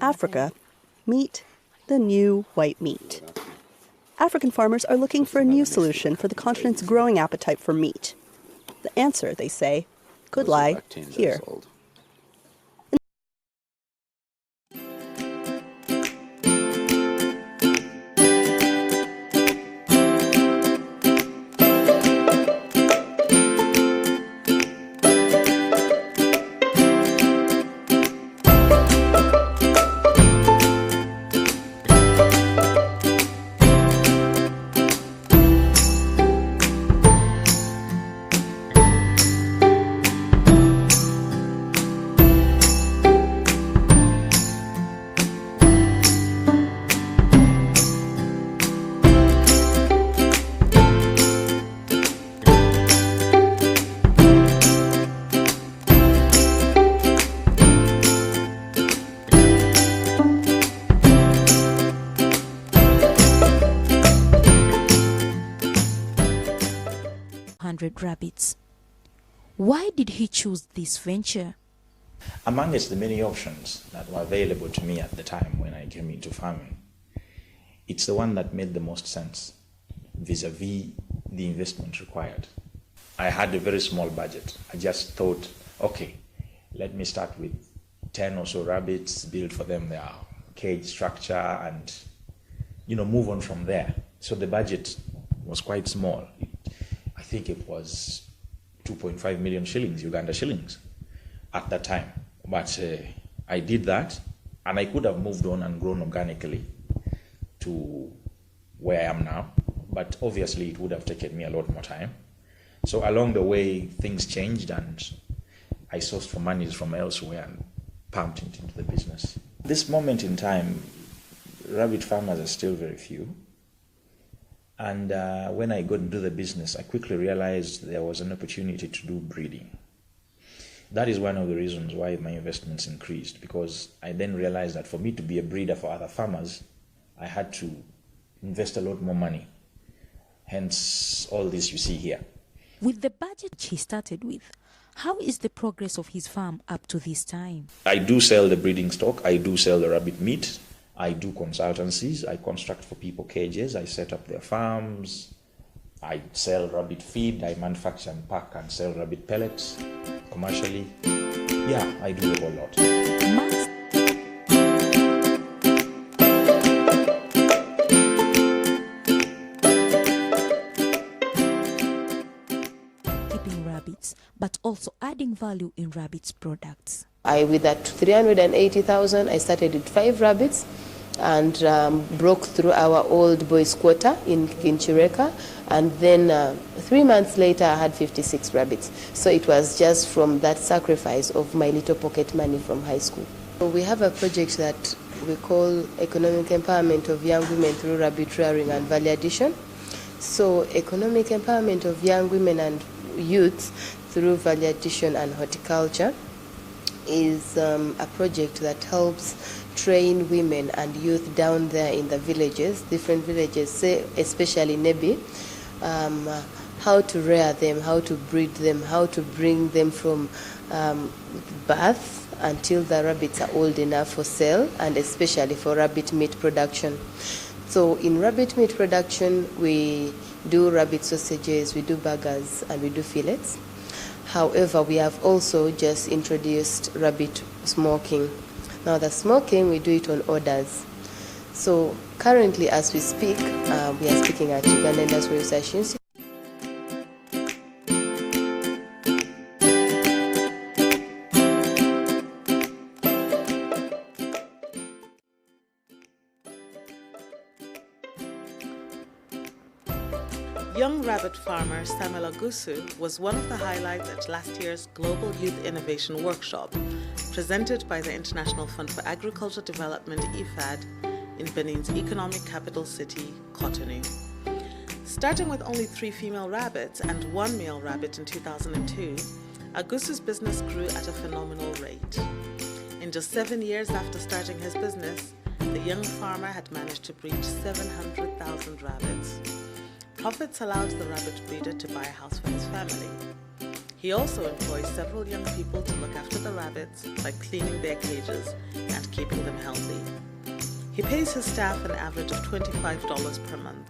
Africa, meat, the new white meat. African farmers are looking for a new solution for the continent's growing appetite for meat. The answer, they say, could lie here. 100 rabbits. Why did he choose this venture? Amongst the many options that were available to me at the time when I came into farming, it's the one that made the most sense vis-a-vis the investment required. I had a very small budget. I just thought, okay, let me start with 10 or so rabbits, build for them their cage structure, and move on from there. So the budget was quite small. I think it was 2.5 million shillings, Uganda shillings, at that time. But I did that, and I could have moved on and grown organically to where I am now. But obviously, it would have taken me a lot more time. So along the way, things changed, and I sourced for monies from elsewhere and pumped it into the business. This moment in time, rabbit farmers are still very few. And when I got into the business, I quickly realized there was an opportunity to do breeding. That is one of the reasons why my investments increased, because I then realized that for me to be a breeder for other farmers, I had to invest a lot more money. Hence, all this you see here. With the budget he started with, how is the progress of his farm up to this time? I do sell the breeding stock. I do sell the rabbit meat. I do consultancies. I construct for people cages. I set up their farms. I sell rabbit feed. I manufacture and pack and sell rabbit pellets commercially. Yeah, I do a whole lot. Keeping rabbits, but also adding value in rabbits products. With that 380,000, I started with 5 rabbits and broke through our old boys' quarter in Chireka, and then 3 months later I had 56 rabbits. So it was just from that sacrifice of my little pocket money from high school. So we have a project that we call Economic Empowerment of Young Women through Rabbit Rearing and Value Addition. So economic empowerment of young women and youth through value addition and horticulture is a project that helps train women and youth down there in the villages, different villages, say especially Nebi, how to rear them, how to breed them, how to bring them from birth until the rabbits are old enough for sale, and especially for rabbit meat production. So in rabbit meat production, we do rabbit sausages, we do burgers, and we do fillets. However, we have also just introduced rabbit smoking. Now the smoking, we do it on orders. So currently as we speak, we are speaking at Uganda Industrial Research Institute. Young rabbit farmer Samuel Agusu was one of the highlights at last year's Global Youth Innovation Workshop, presented by the International Fund for Agriculture Development, IFAD, in Benin's economic capital city, Cotonou. Starting with only 3 female rabbits and 1 male rabbit in 2002, Agusu's business grew at a phenomenal rate. In just 7 years after starting his business, the young farmer had managed to breed 700,000 rabbits. Profits allowed the rabbit breeder to buy a house for his family. He also employs several young people to look after the rabbits by cleaning their cages and keeping keeping them healthy. He pays his staff an average of $25 per month.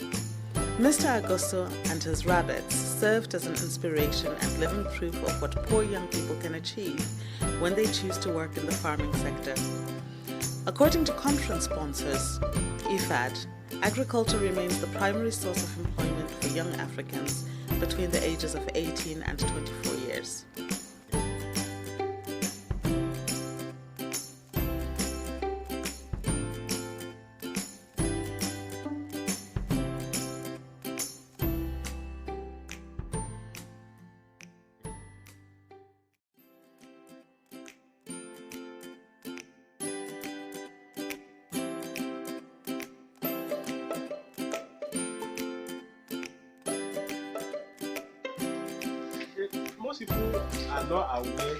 Mr. Augusto and his rabbits served as an inspiration and living proof of what poor young people can achieve when they choose to work in the farming sector. According to conference sponsors, IFAD, agriculture remains the primary source of employment for young Africans between the ages of 18 and 24 years. Most people are not aware